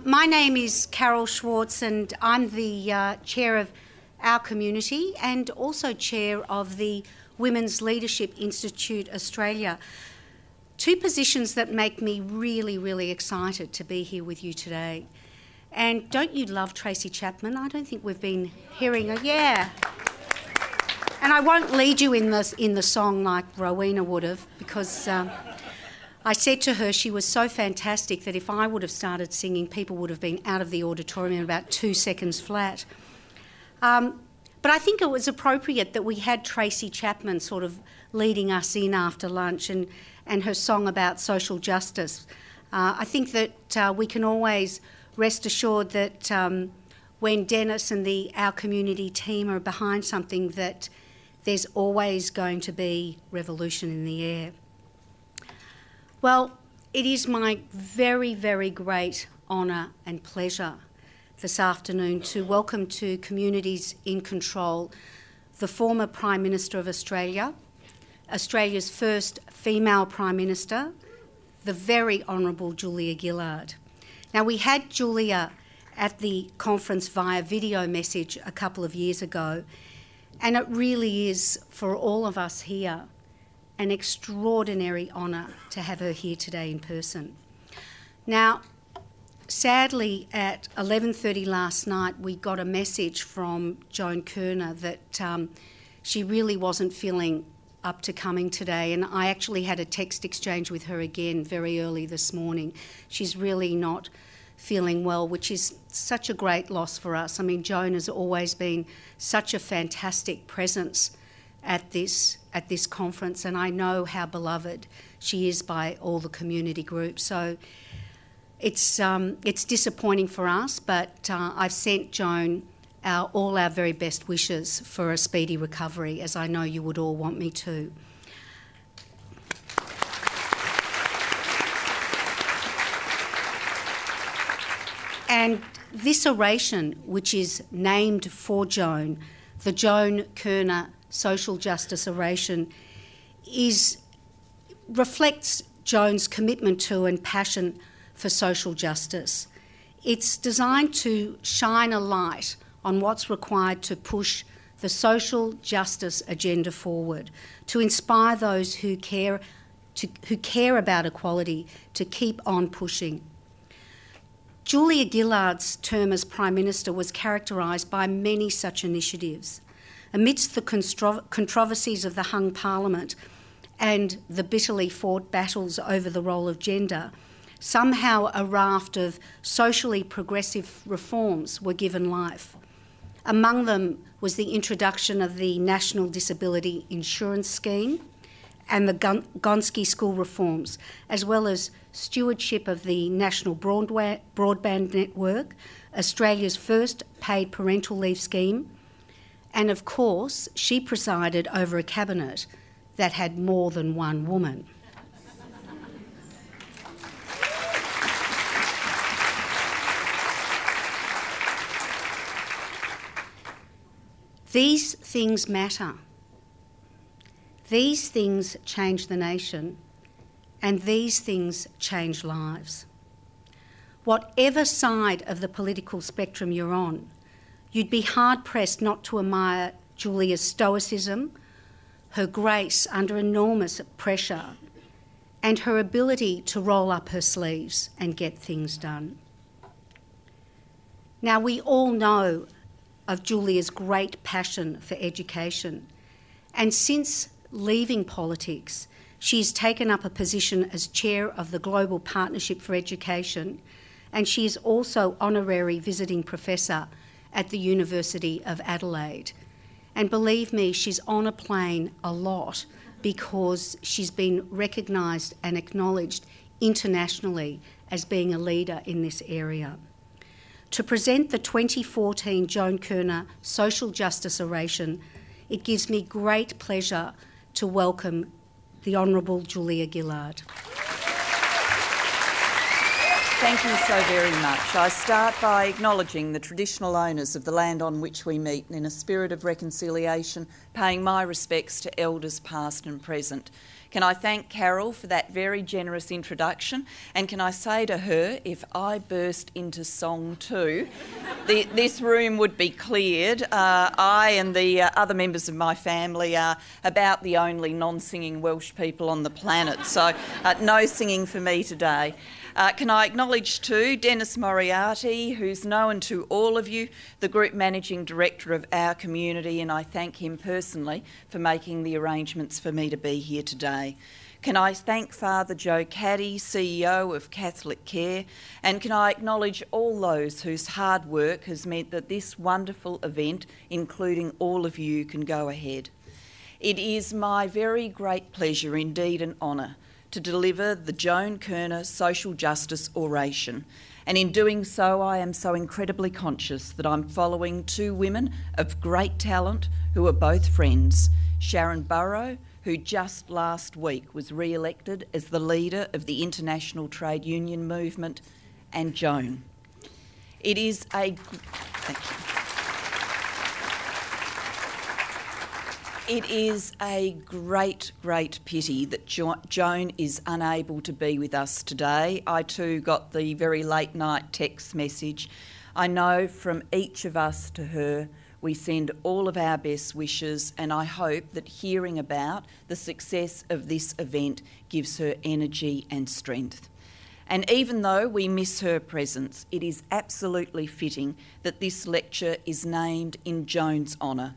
My name is Carol Schwartz and I'm the chair of our community and also chair of the Women's Leadership Institute Australia. Two positions that make me really, really excited to be here with you today. And don't you love Tracy Chapman? I don't think we've been hearing her. Yeah. And I won't lead you in the song like Rowena would have, because I said to her she was so fantastic that if I would have started singing, people would have been out of the auditorium in about 2 seconds flat. But I think it was appropriate that we had Tracy Chapman sort of leading us in after lunch and her song about social justice. I think that we can always rest assured that when Dennis and our community team are behind something, that there's always going to be revolution in the air. Well, it is my very, very great honour and pleasure this afternoon to welcome to Communities in Control the former Prime Minister of Australia, Australia's first female Prime Minister, the very Honourable Julia Gillard. Now, we had Julia at the conference via video message a couple of years ago, and it really is, for all of us here, an extraordinary honour to have her here today in person. Now, sadly, at 11:30 last night, we got a message from Joan Kirner that she really wasn't feeling up to coming today, and I actually had a text exchange with her again very early this morning. She's really not feeling well, which is such a great loss for us. I mean, Joan has always been such a fantastic presence at this conference, and I know how beloved she is by all the community groups. So it's disappointing for us, but I've sent Joan all our very best wishes for a speedy recovery, as I know you would all want me to. And this oration, which is named for Joan, the Joan Kirner Social Justice Oration, reflects Joan's commitment to and passion for social justice. It's designed to shine a light on what's required to push the social justice agenda forward, to inspire those who care about equality to keep on pushing. Julia Gillard's term as Prime Minister was characterised by many such initiatives. Amidst the controversies of the hung Parliament and the bitterly fought battles over the role of gender, somehow a raft of socially progressive reforms were given life. Among them was the introduction of the National Disability Insurance Scheme and the Gonski School reforms, as well as stewardship of the National Broadband Network, Australia's first paid parental leave scheme, and of course, she presided over a cabinet that had more than one woman. These things matter. These things change the nation, and these things change lives. Whatever side of the political spectrum you're on, you'd be hard-pressed not to admire Julia's stoicism, her grace under enormous pressure, and her ability to roll up her sleeves and get things done. Now, we all know of Julia's great passion for education, and since leaving politics, she's taken up a position as chair of the Global Partnership for Education, and she is also honorary visiting professor at the University of Adelaide. And believe me, she's on a plane a lot because she's been recognised and acknowledged internationally as being a leader in this area. To present the 2014 Joan Kirner Social Justice Oration, it gives me great pleasure to welcome the Honourable Julia Gillard. Thank you so very much. I start by acknowledging the traditional owners of the land on which we meet in a spirit of reconciliation, paying my respects to elders past and present. Can I thank Carol for that very generous introduction? And can I say to her, if I burst into song too, this room would be cleared. I and the other members of my family are about the only non-singing Welsh people on the planet, so no singing for me today. Can I acknowledge too Dennis Moriarty, who's known to all of you, the Group Managing Director of our community, and I thank him personally for making the arrangements for me to be here today. Can I thank Father Joe Caddy, CEO of Catholic Care, and can I acknowledge all those whose hard work has meant that this wonderful event, including all of you, can go ahead. It is my very great pleasure, indeed an honour, to deliver the Joan Kirner Social Justice Oration. And in doing so, I am so incredibly conscious that I'm following two women of great talent who are both friends. Sharon Burrow, who just last week was re-elected as the leader of the International Trade Union Movement, and Joan. It is a... Thank you. It is a great, great pity that Joan is unable to be with us today. I too got the very late night text message. I know from each of us to her, we send all of our best wishes, and I hope that hearing about the success of this event gives her energy and strength. And even though we miss her presence, it is absolutely fitting that this lecture is named in Joan's honour.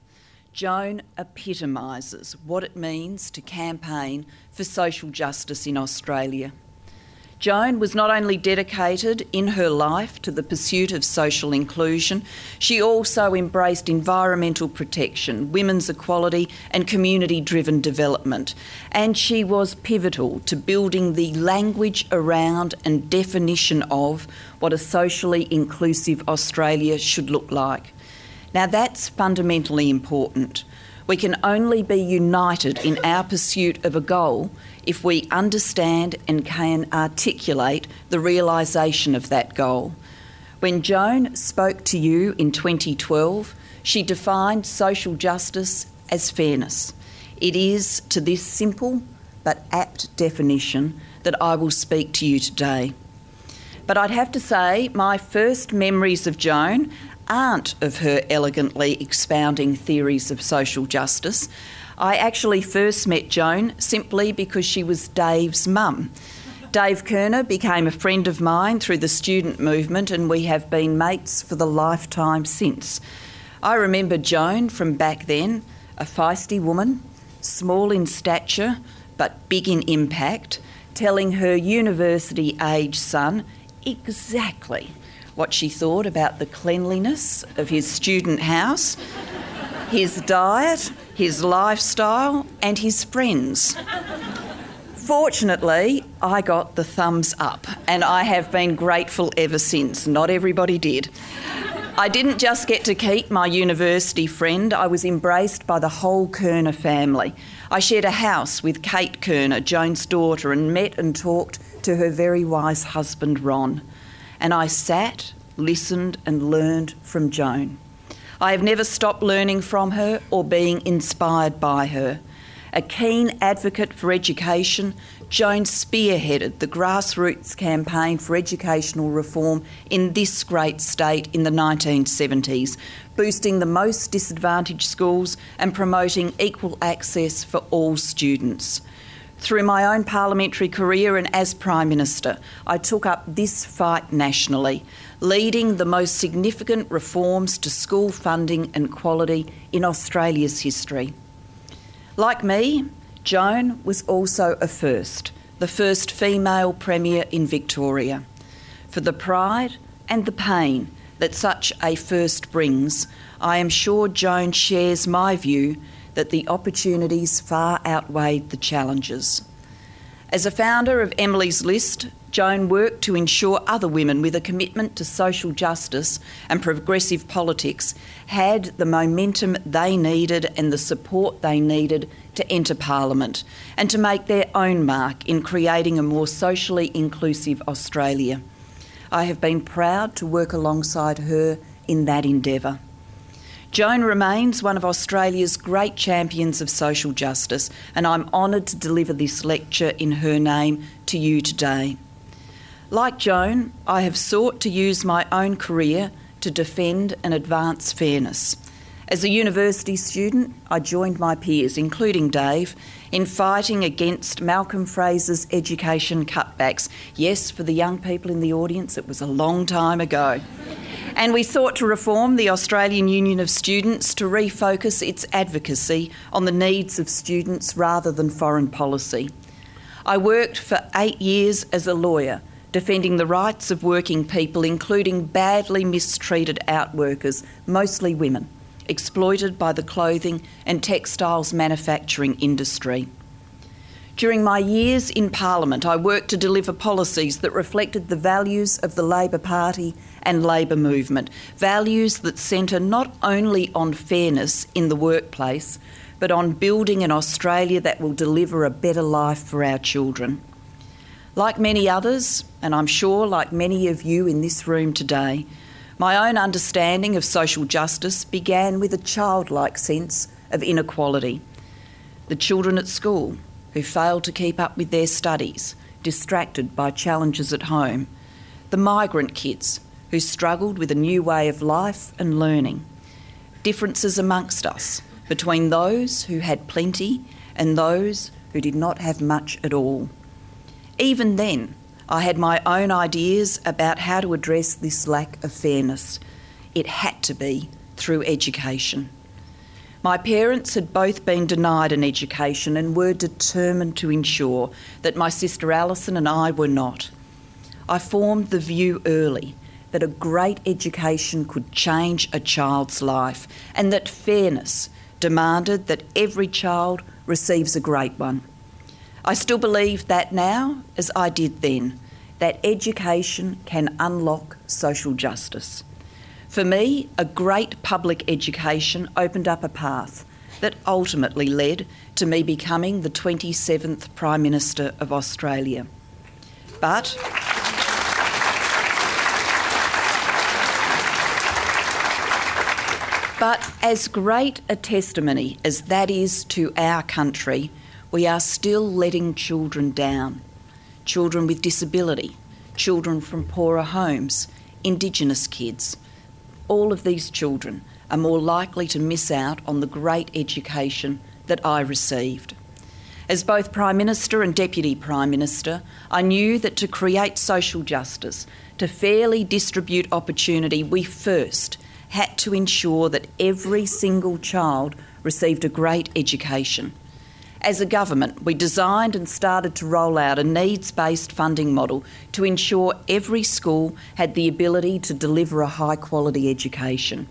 Joan epitomises what it means to campaign for social justice in Australia. Joan was not only dedicated in her life to the pursuit of social inclusion, she also embraced environmental protection, women's equality and community-driven development. And she was pivotal to building the language around and definition of what a socially inclusive Australia should look like. Now that's fundamentally important. We can only be united in our pursuit of a goal if we understand and can articulate the realisation of that goal. When Joan spoke to you in 2012, she defined social justice as fairness. It is to this simple but apt definition that I will speak to you today. But I'd have to say my first memories of Joan aren't of her elegantly expounding theories of social justice. I actually first met Joan simply because she was Dave's mum. Dave Kirner became a friend of mine through the student movement, and we have been mates for the lifetime since. I remember Joan from back then, a feisty woman, small in stature but big in impact, telling her university-age son exactly what she thought about the cleanliness of his student house, his diet, his lifestyle, and his friends. Fortunately, I got the thumbs up, and I have been grateful ever since. Not everybody did. I didn't just get to keep my university friend, I was embraced by the whole Kirner family. I shared a house with Kate Kirner, Joan's daughter, and met and talked to her very wise husband, Ron. And I sat, listened and learned from Joan. I have never stopped learning from her or being inspired by her. A keen advocate for education, Joan spearheaded the grassroots campaign for educational reform in this great state in the 1970s, boosting the most disadvantaged schools and promoting equal access for all students. Through my own parliamentary career and as Prime Minister, I took up this fight nationally, leading the most significant reforms to school funding and quality in Australia's history. Like me, Joan was also a first, the first female Premier in Victoria. For the pride and the pain that such a first brings, I am sure Joan shares my view that the opportunities far outweighed the challenges. As a founder of Emily's List, Joan worked to ensure other women with a commitment to social justice and progressive politics had the momentum they needed and the support they needed to enter Parliament and to make their own mark in creating a more socially inclusive Australia. I have been proud to work alongside her in that endeavour. Joan remains one of Australia's great champions of social justice, and I'm honoured to deliver this lecture in her name to you today. Like Joan, I have sought to use my own career to defend and advance fairness. As a university student, I joined my peers, including Dave, in fighting against Malcolm Fraser's education cutbacks. Yes, for the young people in the audience, it was a long time ago. And we sought to reform the Australian Union of Students to refocus its advocacy on the needs of students rather than foreign policy. I worked for 8 years as a lawyer, defending the rights of working people, including badly mistreated outworkers, mostly women, exploited by the clothing and textiles manufacturing industry. During my years in Parliament, I worked to deliver policies that reflected the values of the Labor Party and Labor movement, values that centre not only on fairness in the workplace, but on building an Australia that will deliver a better life for our children. Like many others, and I'm sure like many of you in this room today, my own understanding of social justice began with a childlike sense of inequality. The children at school who failed to keep up with their studies, distracted by challenges at home. The migrant kids who struggled with a new way of life and learning. Differences amongst us between those who had plenty and those who did not have much at all. Even then, I had my own ideas about how to address this lack of fairness. It had to be through education. My parents had both been denied an education and were determined to ensure that my sister Alison and I were not. I formed the view early that a great education could change a child's life and that fairness demanded that every child receives a great one. I still believe that now, as I did then, that education can unlock social justice. For me, a great public education opened up a path that ultimately led to me becoming the 27th Prime Minister of Australia. But as great a testimony as that is to our country, we are still letting children down. Children with disability, children from poorer homes, Indigenous kids. All of these children are more likely to miss out on the great education that I received. As both Prime Minister and Deputy Prime Minister, I knew that to create social justice, to fairly distribute opportunity, we first had to ensure that every single child received a great education. As a government, we designed and started to roll out a needs-based funding model to ensure every school had the ability to deliver a high-quality education.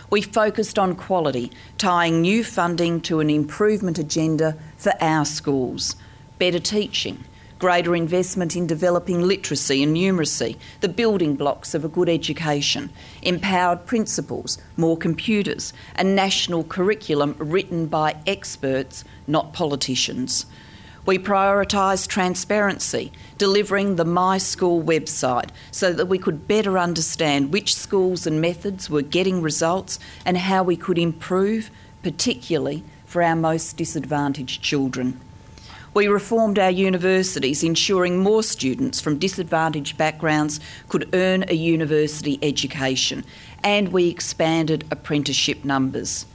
We focused on quality, tying new funding to an improvement agenda for our schools, better teaching, greater investment in developing literacy and numeracy, the building blocks of a good education, empowered principals, more computers, a national curriculum written by experts, not politicians. We prioritised transparency, delivering the My School website so that we could better understand which schools and methods were getting results and how we could improve, particularly for our most disadvantaged children. We reformed our universities, ensuring more students from disadvantaged backgrounds could earn a university education, and we expanded apprenticeship numbers.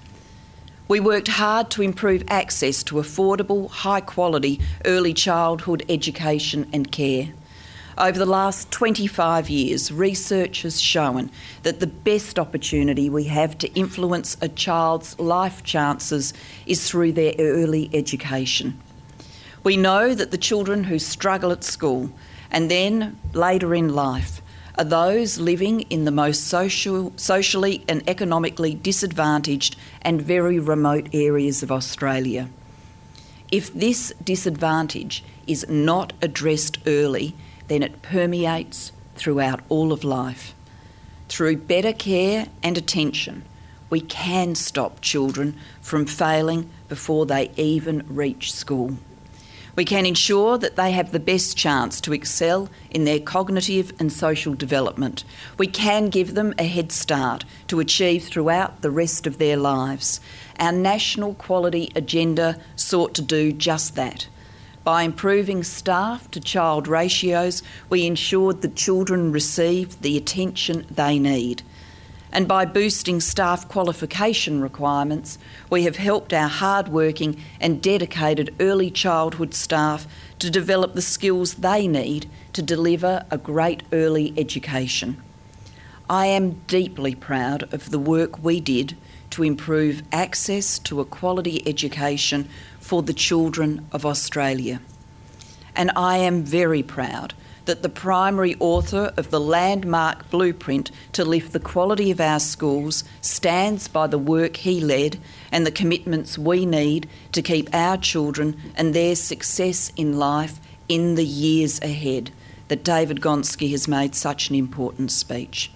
We worked hard to improve access to affordable, high-quality early childhood education and care. Over the last 25 years, research has shown that the best opportunity we have to influence a child's life chances is through their early education. We know that the children who struggle at school and then later in life are those living in the most socially and economically disadvantaged and very remote areas of Australia. If this disadvantage is not addressed early, then it permeates throughout all of life. Through better care and attention, we can stop children from failing before they even reach school. We can ensure that they have the best chance to excel in their cognitive and social development. We can give them a head start to achieve throughout the rest of their lives. Our national quality agenda sought to do just that. By improving staff to child ratios, we ensured that children received the attention they need. And by boosting staff qualification requirements, we have helped our hard-working and dedicated early childhood staff to develop the skills they need to deliver a great early education. I am deeply proud of the work we did to improve access to a quality education for the children of Australia. And I am very proud that the primary author of the landmark blueprint to lift the quality of our schools stands by the work he led and the commitments we need to keep our children and their success in life in the years ahead, that David Gonski has made such an important speech.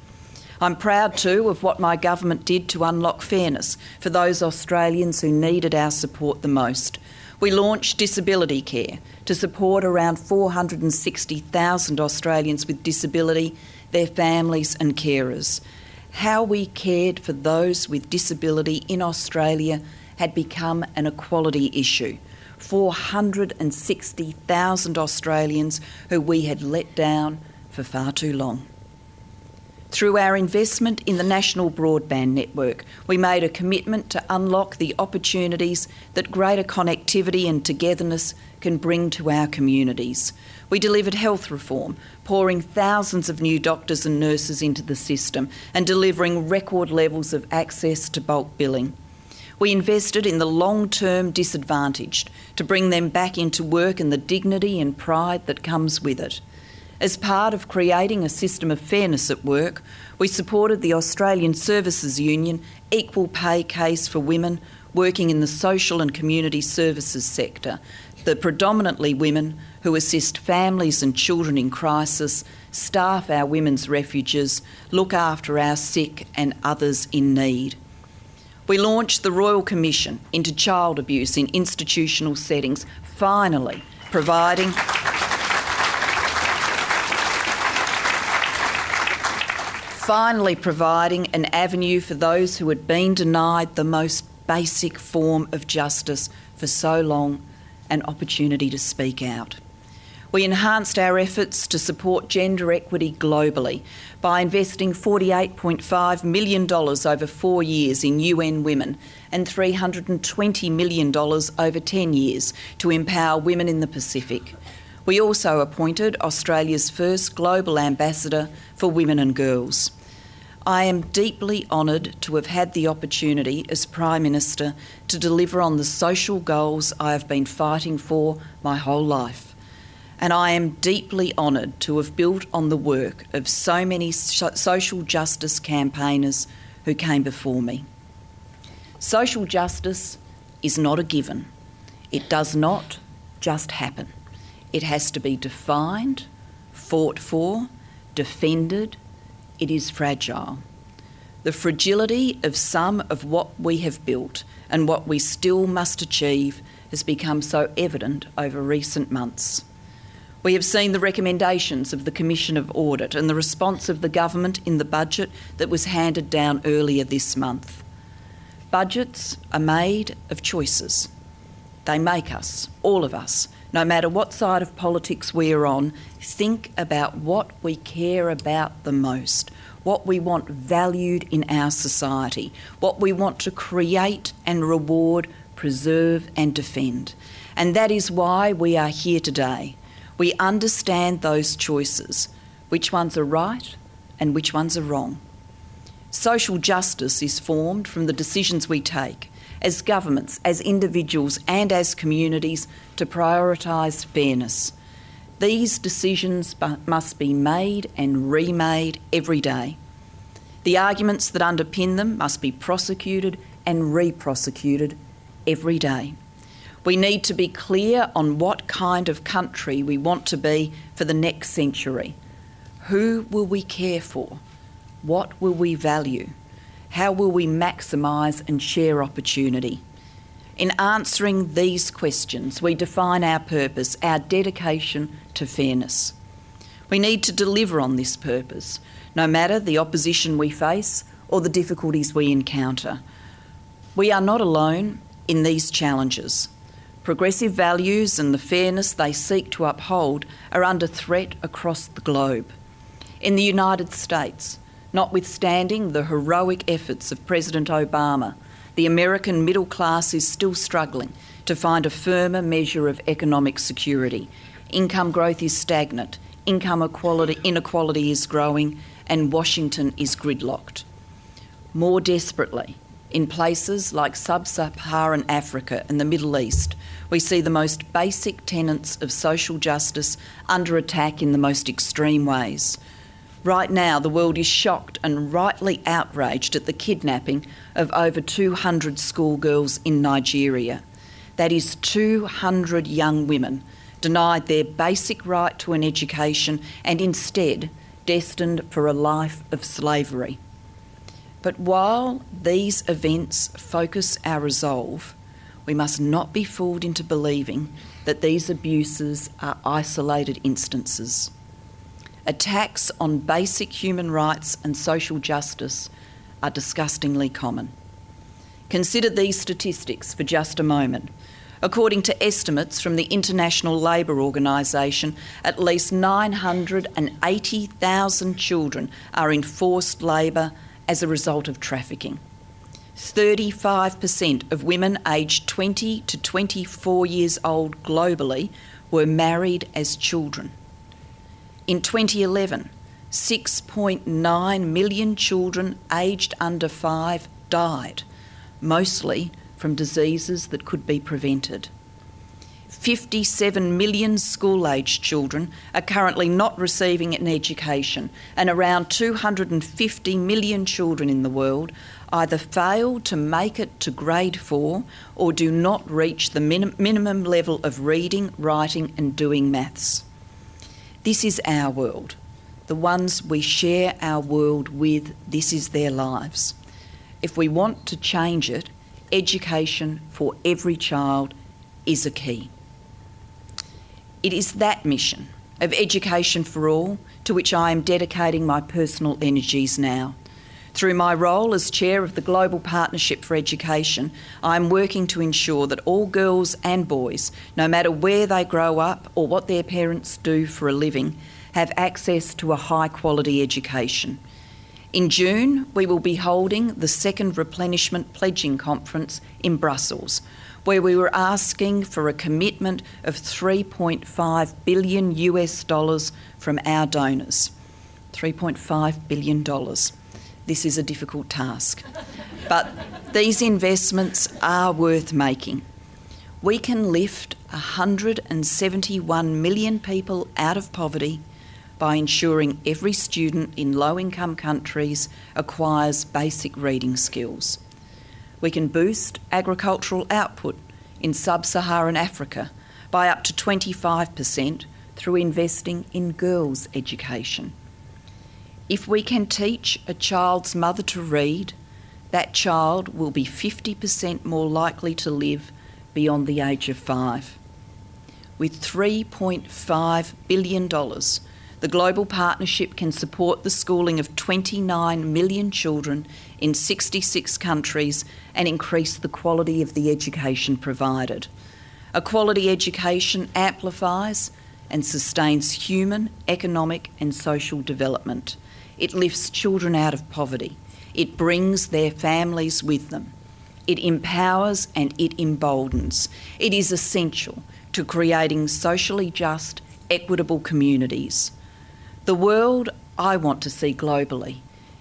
I'm proud too of what my government did to unlock fairness for those Australians who needed our support the most. We launched disability care to support around 460,000 Australians with disability, their families and carers. How we cared for those with disability in Australia had become an equality issue. 460,000 Australians who we had let down for far too long. Through our investment in the National Broadband Network, we made a commitment to unlock the opportunities that greater connectivity and togetherness can bring to our communities. We delivered health reform, pouring thousands of new doctors and nurses into the system and delivering record levels of access to bulk billing. We invested in the long-term disadvantaged to bring them back into work and the dignity and pride that comes with it. As part of creating a system of fairness at work, we supported the Australian Services Union equal pay case for women working in the social and community services sector, the predominantly women who assist families and children in crisis, staff our women's refuges, look after our sick and others in need. We launched the Royal Commission into child abuse in institutional settings, finally providing an avenue for those who had been denied the most basic form of justice for so long, an opportunity to speak out. We enhanced our efforts to support gender equity globally by investing $48.5 million over 4 years in UN Women and $320 million over 10 years to empower women in the Pacific. We also appointed Australia's first global ambassador for women and girls. I am deeply honoured to have had the opportunity as Prime Minister to deliver on the social goals I have been fighting for my whole life. And I am deeply honoured to have built on the work of so many social justice campaigners who came before me. Social justice is not a given. It does not just happen. It has to be defined, fought for, defended. It is fragile. The fragility of some of what we have built and what we still must achieve has become so evident over recent months. We have seen the recommendations of the Commission of Audit and the response of the government in the budget that was handed down earlier this month. Budgets are made of choices. They make us, all of us, no matter what side of politics we're on, think about what we care about the most, what we want valued in our society, what we want to create and reward, preserve and defend. And that is why we are here today. We understand those choices, which ones are right and which ones are wrong. Social justice is formed from the decisions we take as governments, as individuals and as communities to prioritise fairness. These decisions must be made and remade every day. The arguments that underpin them must be prosecuted and re-prosecuted every day. We need to be clear on what kind of country we want to be for the next century. Who will we care for? What will we value? How will we maximise and share opportunity? In answering these questions, we define our purpose, our dedication to fairness. We need to deliver on this purpose, no matter the opposition we face or the difficulties we encounter. We are not alone in these challenges. Progressive values and the fairness they seek to uphold are under threat across the globe. In the United States, notwithstanding the heroic efforts of President Obama, the American middle class is still struggling to find a firmer measure of economic security. Income growth is stagnant, income inequality is growing, and Washington is gridlocked. More desperately, in places like sub-Saharan Africa and the Middle East, we see the most basic tenets of social justice under attack in the most extreme ways. Right now, the world is shocked and rightly outraged at the kidnapping of over 200 schoolgirls in Nigeria. That is 200 young women denied their basic right to an education and instead destined for a life of slavery. But while these events focus our resolve, we must not be fooled into believing that these abuses are isolated instances. Attacks on basic human rights and social justice are disgustingly common. Consider these statistics for just a moment. According to estimates from the International Labour Organisation, at least 980,000 children are in forced labour as a result of trafficking. 35% of women aged 20 to 24 years old globally were married as children. In 2011, 6.9 million children aged under 5 died, mostly from diseases that could be prevented. 57 million school-aged children are currently not receiving an education, and around 250 million children in the world either fail to make it to grade 4 or do not reach the minimum level of reading, writing and doing maths. This is our world. The ones we share our world with, this is their lives. If we want to change it, education for every child is a key. It is that mission of education for all to which I am dedicating my personal energies now. Through my role as chair of the Global Partnership for Education, I am working to ensure that all girls and boys, no matter where they grow up or what their parents do for a living, have access to a high-quality education. In June, we will be holding the second Replenishment Pledging Conference in Brussels, where we were asking for a commitment of $3.5 billion from our donors. $3.5 billion. This is a difficult task, but these investments are worth making. We can lift 171 million people out of poverty by ensuring every student in low-income countries acquires basic reading skills. We can boost agricultural output in sub-Saharan Africa by up to 25% through investing in girls' education. If we can teach a child's mother to read, that child will be 50% more likely to live beyond the age of 5. With $3.5 billion, the Global Partnership can support the schooling of 29 million children in 66 countries and increase the quality of the education provided. A quality education amplifies and sustains human, economic and social development. It lifts children out of poverty. It brings their families with them. It empowers and it emboldens. It is essential to creating socially just, equitable communities. The world I want to see globally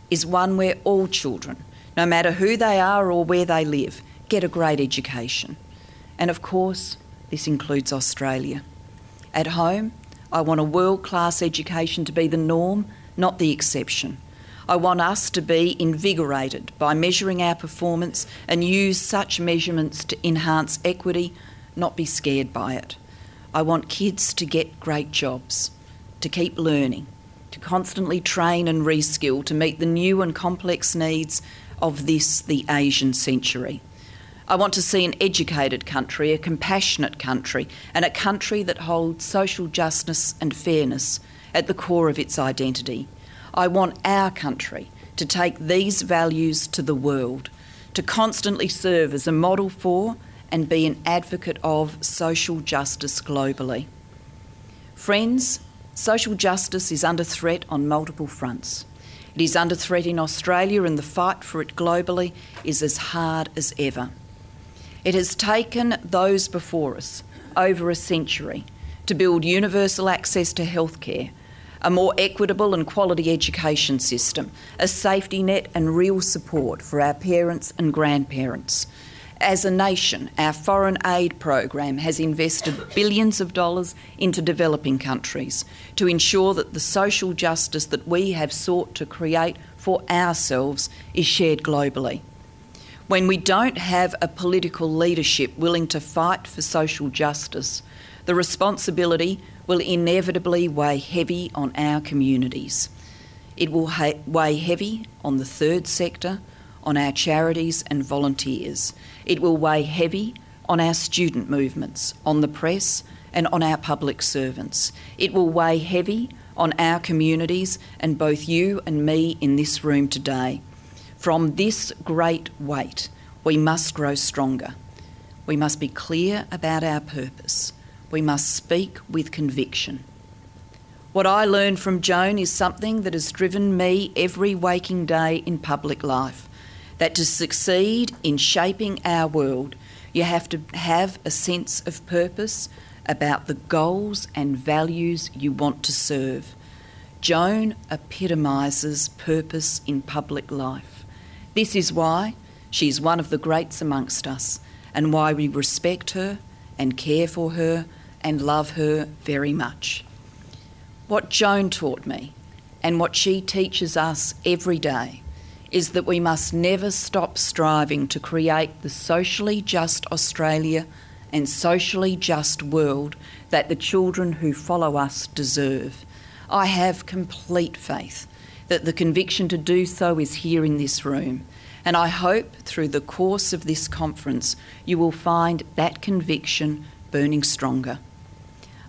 is one where all children, no matter who they are or where they live, get a great education. And of course, this includes Australia. At home, I want a world-class education to be the norm, not the exception. I want us to be invigorated by measuring our performance and use such measurements to enhance equity, not be scared by it. I want kids to get great jobs, to keep learning, to constantly train and reskill to meet the new and complex needs of this, the Asian century. I want to see an educated country, a compassionate country, and a country that holds social justice and fairness at the core of its identity. I want our country to take these values to the world, to constantly serve as a model for and be an advocate of social justice globally. Friends, social justice is under threat on multiple fronts. It is under threat in Australia, and the fight for it globally is as hard as ever. It has taken those before us over a century to build universal access to healthcare, a more equitable and quality education system, a safety net and real support for our parents and grandparents. As a nation, our foreign aid program has invested billions of dollars into developing countries to ensure that the social justice that we have sought to create for ourselves is shared globally. When we don't have a political leadership willing to fight for social justice, the responsibility will inevitably weigh heavy on our communities. It will weigh heavy on the third sector, on our charities and volunteers. It will weigh heavy on our student movements, on the press and on our public servants. It will weigh heavy on our communities and both you and me in this room today. From this great weight, we must grow stronger. We must be clear about our purpose. We must speak with conviction. What I learned from Joan is something that has driven me every waking day in public life, that to succeed in shaping our world, you have to have a sense of purpose about the goals and values you want to serve. Joan epitomises purpose in public life. This is why she is one of the greats amongst us, and why we respect her and care for her and love her very much. What Joan taught me, and what she teaches us every day, is that we must never stop striving to create the socially just Australia and socially just world that the children who follow us deserve. I have complete faith that the conviction to do so is here in this room, and I hope through the course of this conference you will find that conviction burning stronger.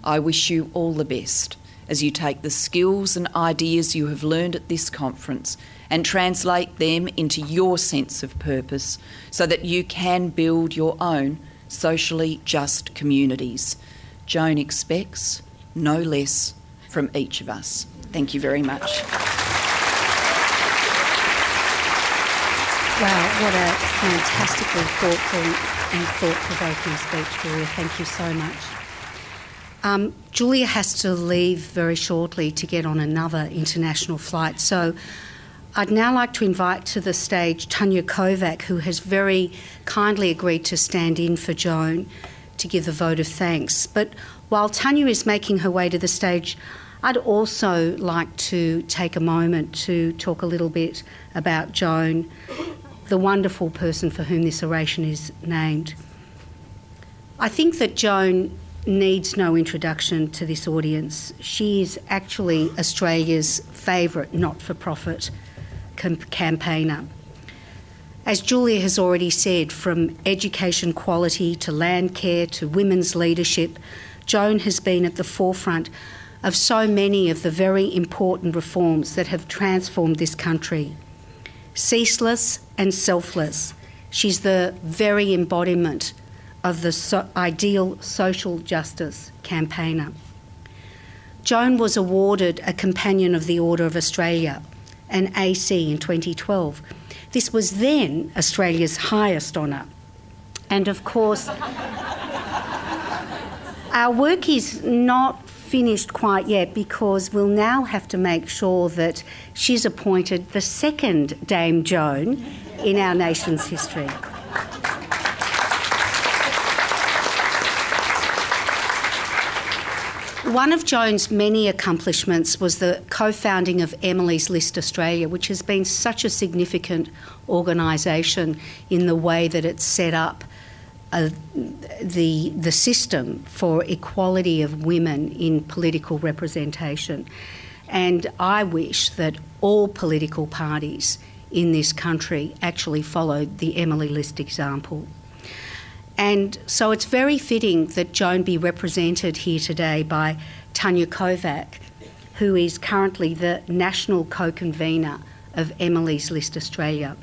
I wish you all the best as you take the skills and ideas you have learned at this conference and translate them into your sense of purpose so that you can build your own socially just communities. Joan expects no less from each of us. Thank you very much. Wow, what a fantastically thoughtful and thought-provoking speech, Julia. Thank you so much. Julia has to leave very shortly to get on another international flight, so I'd now like to invite to the stage Tanya Kovac, who has very kindly agreed to stand in for Joan to give the vote of thanks. But while Tanya is making her way to the stage, I'd also like to take a moment to talk a little bit about Joan, the wonderful person for whom this oration is named. I think that Joan needs no introduction to this audience. She is actually Australia's favourite not-for-profit campaigner. As Julia has already said, from education quality to land care to women's leadership, Joan has been at the forefront of so many of the very important reforms that have transformed this country. Ceaseless and selfless, she's the very embodiment of the ideal social justice campaigner. Joan was awarded a Companion of the Order of Australia, an AC, in 2012. This was then Australia's highest honour. And of course, our work is not finished quite yet, because we'll now have to make sure that she's appointed the second Dame Joan in our nation's history. One of Joan's many accomplishments was the co-founding of Emily's List Australia, which has been such a significant organisation in the way that it's set up the system for equality of women in political representation. And I wish that all political parties in this country actually followed the Emily List example. And so it's very fitting that Joan be represented here today by Tanya Kovac, who is currently the national co-convener of Emily's List Australia.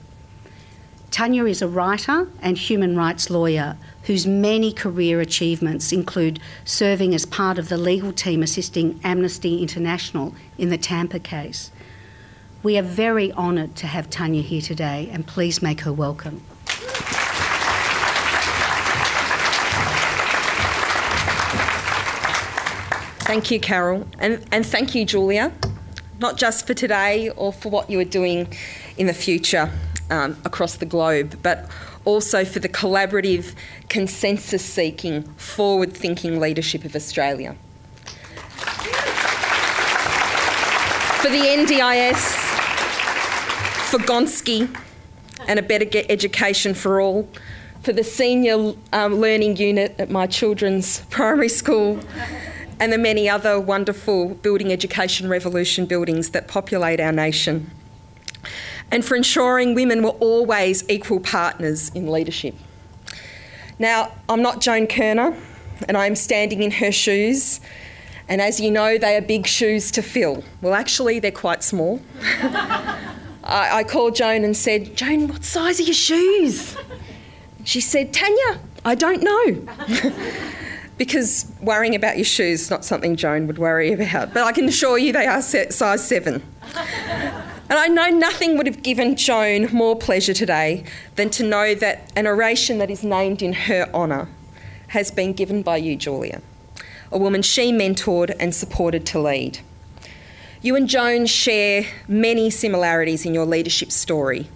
Tanya is a writer and human rights lawyer whose many career achievements include serving as part of the legal team assisting Amnesty International in the Tampa case. We are very honoured to have Tanya here today, and please make her welcome. Thank you, Carol, and thank you, Julia, not just for today or for what you are doing in the future across the globe, but also for the collaborative, consensus-seeking, forward-thinking leadership of Australia. For the NDIS, for Gonski and a better education for all, for the senior learning unit at my children's primary school, and the many other wonderful building education revolution buildings that populate our nation, and for ensuring women were always equal partners in leadership. Now, I'm not Joan Kirner, and I'm standing in her shoes, and as you know, they are big shoes to fill. Well, actually, they're quite small. I called Joan and said, "Joan, what size are your shoes?" She said, "Tanya, I don't know." Because worrying about your shoes is not something Joan would worry about. But I can assure you they are size 7. And I know nothing would have given Joan more pleasure today than to know that an oration that is named in her honour has been given by you, Julia, a woman she mentored and supported to lead. You and Joan share many similarities in your leadership story.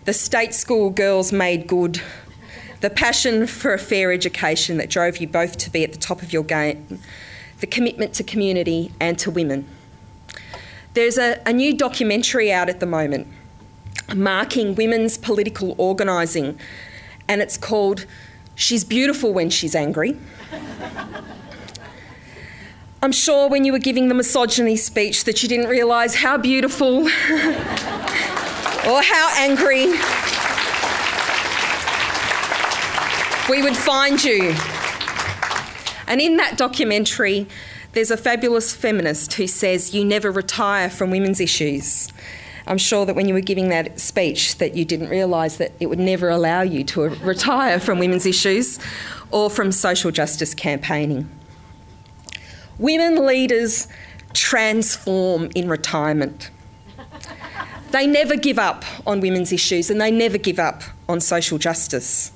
The state school girls made good, the passion for a fair education that drove you both to be at the top of your game, the commitment to community and to women. There's a new documentary out at the moment marking women's political organising, and it's called She's Beautiful When She's Angry. I'm sure when you were giving the misogyny speech that you didn't realise how beautiful or how angry we would find you. And in that documentary, there's a fabulous feminist who says you never retire from women's issues. I'm sure that when you were giving that speech that you didn't realise that it would never allow you to retire from women's issues or from social justice campaigning. Women leaders transform in retirement. They never give up on women's issues and they never give up on social justice.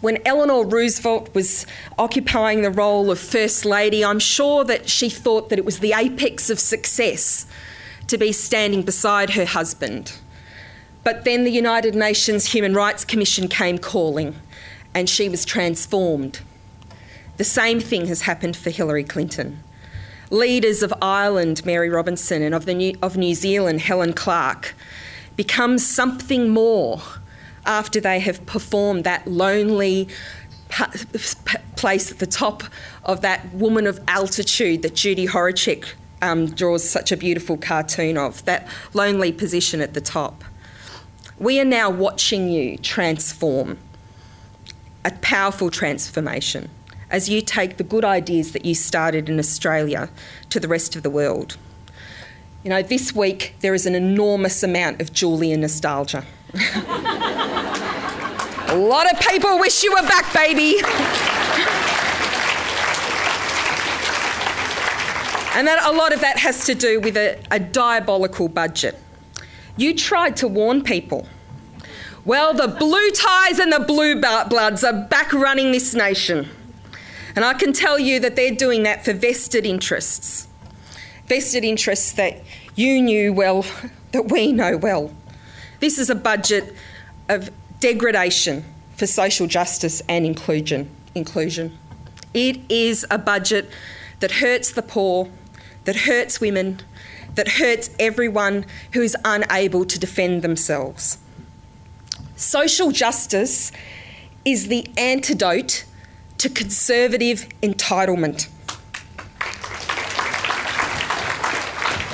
When Eleanor Roosevelt was occupying the role of First Lady, I'm sure that she thought that it was the apex of success to be standing beside her husband. But then the United Nations Human Rights Commission came calling and she was transformed. The same thing has happened for Hillary Clinton. Leaders of Ireland, Mary Robinson, and of New Zealand, Helen Clark, become something more after they have performed that lonely place at the top of that woman of altitude that Judy Horacek draws such a beautiful cartoon of, that lonely position at the top. We are now watching you transform, a powerful transformation, as you take the good ideas that you started in Australia to the rest of the world. You know, this week there is an enormous amount of Julia nostalgia. A lot of people wish you were back, baby. And that a lot of that has to do with a diabolical budget. You tried to warn people. Well, the blue ties and the blue bloods are back running this nation. And I can tell you that they're doing that for vested interests. Vested interests that you knew well, that we know well. This is a budget of degradation for social justice and inclusion. It is a budget that hurts the poor, that hurts women, that hurts everyone who is unable to defend themselves. Social justice is the antidote to conservative entitlement.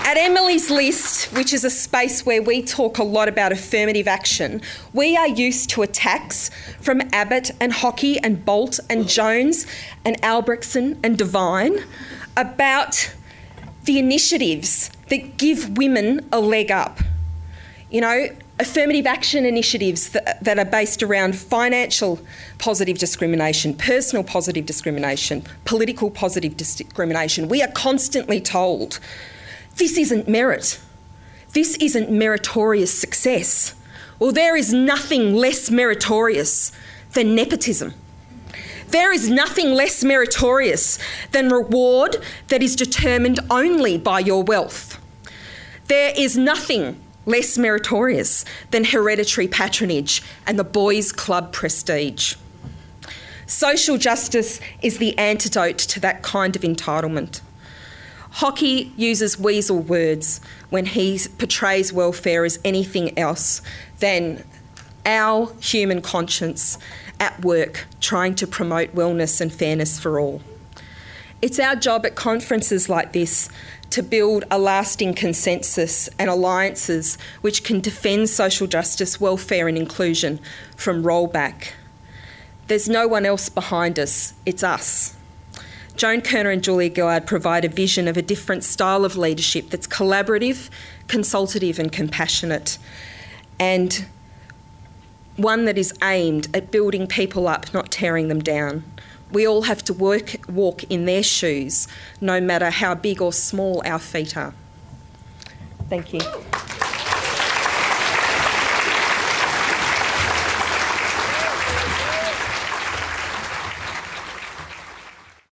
At Emily's List, which is a space where we talk a lot about affirmative action, we are used to attacks from Abbott and Hockey and Bolt and Jones and Albrechtsen and Devine about the initiatives that give women a leg up. You know, affirmative action initiatives that are based around financial positive discrimination, personal positive discrimination, political positive discrimination. We are constantly told, this isn't merit. This isn't meritorious success. Well, there is nothing less meritorious than nepotism. There is nothing less meritorious than reward that is determined only by your wealth. There is nothing less meritorious than hereditary patronage and the boys' club prestige. Social justice is the antidote to that kind of entitlement. Hockey uses weasel words when he portrays welfare as anything else than our human conscience at work trying to promote wellness and fairness for all. It's our job at conferences like this to build a lasting consensus and alliances which can defend social justice, welfare and inclusion from rollback. There's no one else behind us, it's us. Joan, Kirner and Julia Gillard provide a vision of a different style of leadership that's collaborative, consultative and compassionate, and one that is aimed at building people up, not tearing them down. We all have to walk in their shoes, no matter how big or small our feet are. Thank you.